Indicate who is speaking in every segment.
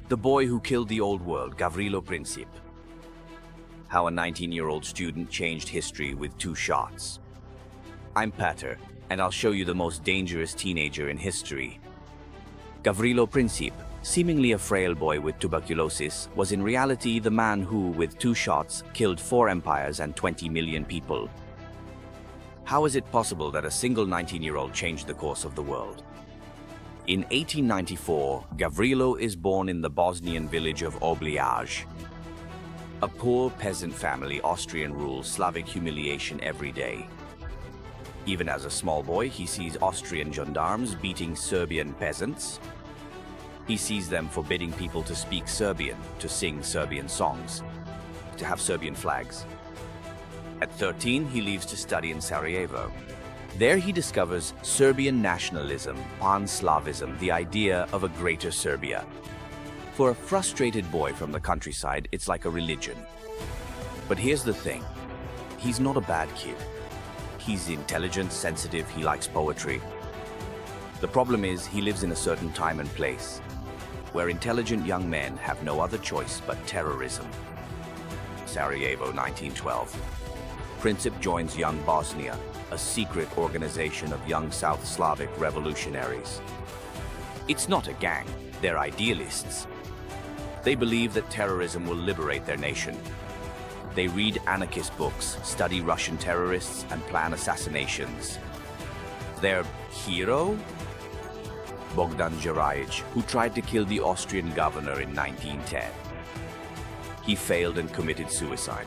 Speaker 1: The boy who killed the old world, Gavrilo Princip. How a 19-year-old student changed history with 2 shots. I'm Petr, and I'll show you the most dangerous teenager in history. Gavrilo Princip, seemingly a frail boy with tuberculosis, was in reality the man who, with 2 shots, killed 4 empires and 20 million people. How is it possible that a single 19-year-old changed the course of the world? In 1894, Gavrilo is born in the Bosnian village of Obliaj. A poor peasant family, Austrian rule, Slavic humiliation every day. Even as a small boy, he sees Austrian gendarmes beating Serbian peasants. He sees them forbidding people to speak Serbian, to sing Serbian songs, to have Serbian flags. At 13, he leaves to study in Sarajevo. There he discovers Serbian nationalism, pan-Slavism, the idea of a greater Serbia. For a frustrated boy from the countryside, it's like a religion. But here's the thing, he's not a bad kid. He's intelligent, sensitive, he likes poetry. The problem is, he lives in a certain time and place, where intelligent young men have no other choice but terrorism. Sarajevo, 1912. Princip joins Young Bosnia, a secret organization of young South Slavic revolutionaries. It's not a gang, they're idealists. They believe that terrorism will liberate their nation. They read anarchist books, study Russian terrorists, and plan assassinations. Their hero? Bogdan Jarajic, who tried to kill the Austrian governor in 1910. He failed and committed suicide.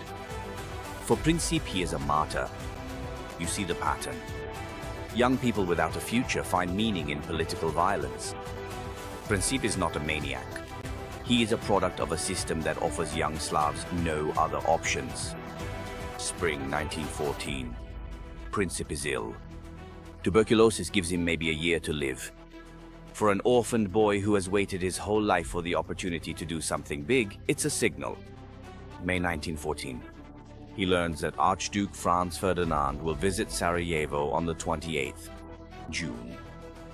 Speaker 1: For Princip, he is a martyr. You see the pattern. Young people without a future find meaning in political violence. Princip is not a maniac. He is a product of a system that offers young Slavs no other options. Spring 1914. Princip is ill. Tuberculosis gives him maybe a year to live. For an orphaned boy who has waited his whole life for the opportunity to do something big, it's a signal. May 1914. He learns that Archduke Franz Ferdinand will visit Sarajevo on the 28th June.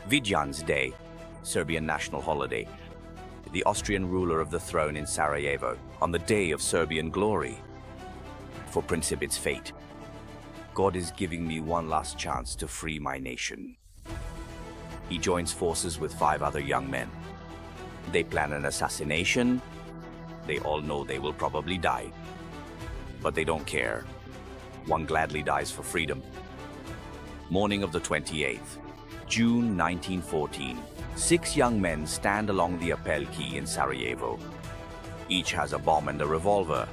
Speaker 1: Vidjan's Day, Serbian national holiday. The Austrian ruler of the throne in Sarajevo, on the day of Serbian glory. For Princip, it's fate. God is giving me one last chance to free my nation. He joins forces with 5 other young men. They plan an assassination. They all know they will probably die. But they don't care. One gladly dies for freedom. Morning of the 28th, June 1914. 6 young men stand along the Apelki in Sarajevo. Each has a bomb and a revolver.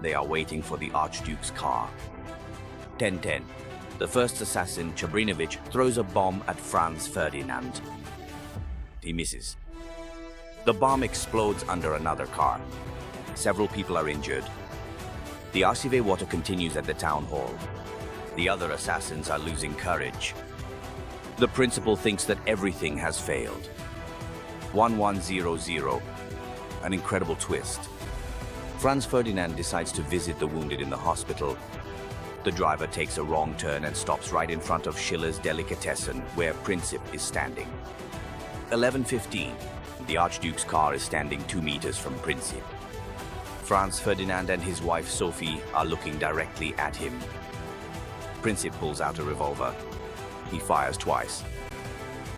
Speaker 1: They are waiting for the Archduke's car. 10:10. The first assassin, Čabrinović, throws a bomb at Franz Ferdinand. He misses. The bomb explodes under another car. Several people are injured. The RCV water continues at the town hall. The other assassins are losing courage. The principal thinks that everything has failed. 1100. An incredible twist. Franz Ferdinand decides to visit the wounded in the hospital. The driver takes a wrong turn and stops right in front of Schiller's Delicatessen, where Princip is standing. 11:15. The Archduke's car is standing 2 meters from Princip. Franz Ferdinand and his wife Sophie are looking directly at him. Princip pulls out a revolver. He fires twice.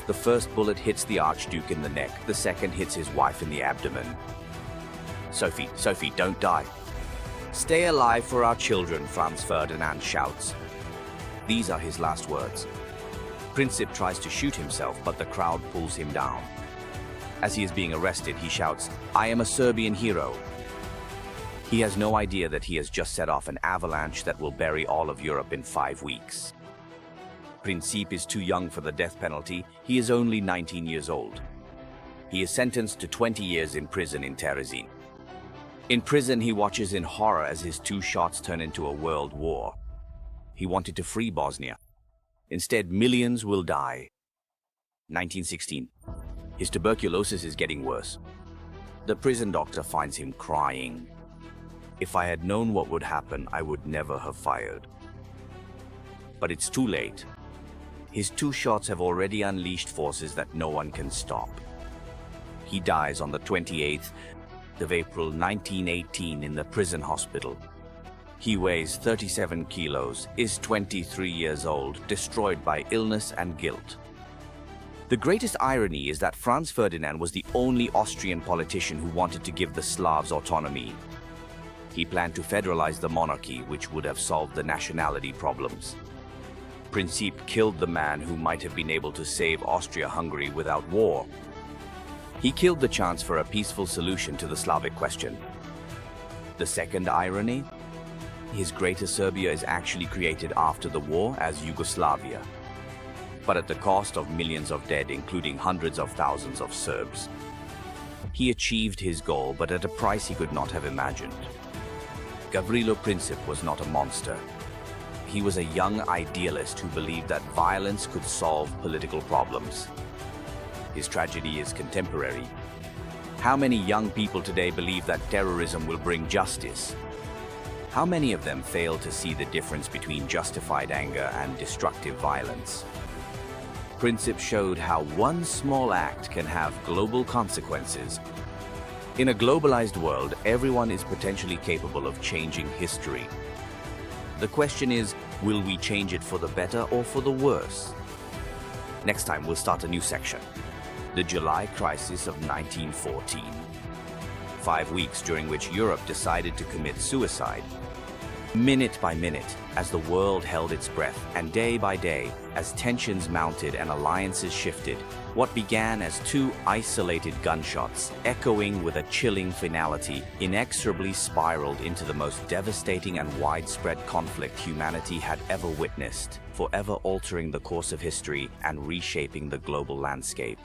Speaker 1: The first bullet hits the Archduke in the neck. The second hits his wife in the abdomen. Sophie, don't die. Stay alive for our children, Franz Ferdinand shouts. These are his last words. Princip tries to shoot himself, but the crowd pulls him down. As he is being arrested, he shouts, "I am a Serbian hero." He has no idea that he has just set off an avalanche that will bury all of Europe in 5 weeks. Princip is too young for the death penalty. He is only 19 years old. He is sentenced to 20 years in prison in Terezin. In prison, he watches in horror as his 2 shots turn into a world war. He wanted to free Bosnia. Instead, millions will die. 1916. His tuberculosis is getting worse. The prison doctor finds him crying. "If I had known what would happen, I would never have fired." But it's too late. His 2 shots have already unleashed forces that no one can stop. He dies on the 28th of April 1918 in the prison hospital. He weighs 37 kilos, is 23 years old, destroyed by illness and guilt. The greatest irony is that Franz Ferdinand was the only Austrian politician who wanted to give the Slavs autonomy. He planned to federalize the monarchy, which would have solved the nationality problems. Princip killed the man who might have been able to save Austria-Hungary without war. He killed the chance for a peaceful solution to the Slavic question. The second irony? His Greater Serbia is actually created after the war as Yugoslavia, but at the cost of millions of dead, including hundreds of thousands of Serbs. He achieved his goal, but at a price he could not have imagined. Gavrilo Princip was not a monster. He was a young idealist who believed that violence could solve political problems. His tragedy is contemporary. How many young people today believe that terrorism will bring justice? How many of them fail to see the difference between justified anger and destructive violence? Princip showed how one small act can have global consequences. In a globalized world, everyone is potentially capable of changing history. The question is, will we change it for the better or for the worse? Next time, we'll start a new section. The July crisis of 1914. 5 weeks during which Europe decided to commit suicide. Minute by minute, as the world held its breath, and day by day, as tensions mounted and alliances shifted, what began as 2 isolated gunshots, echoing with a chilling finality, inexorably spiraled into the most devastating and widespread conflict humanity had ever witnessed, forever altering the course of history and reshaping the global landscape.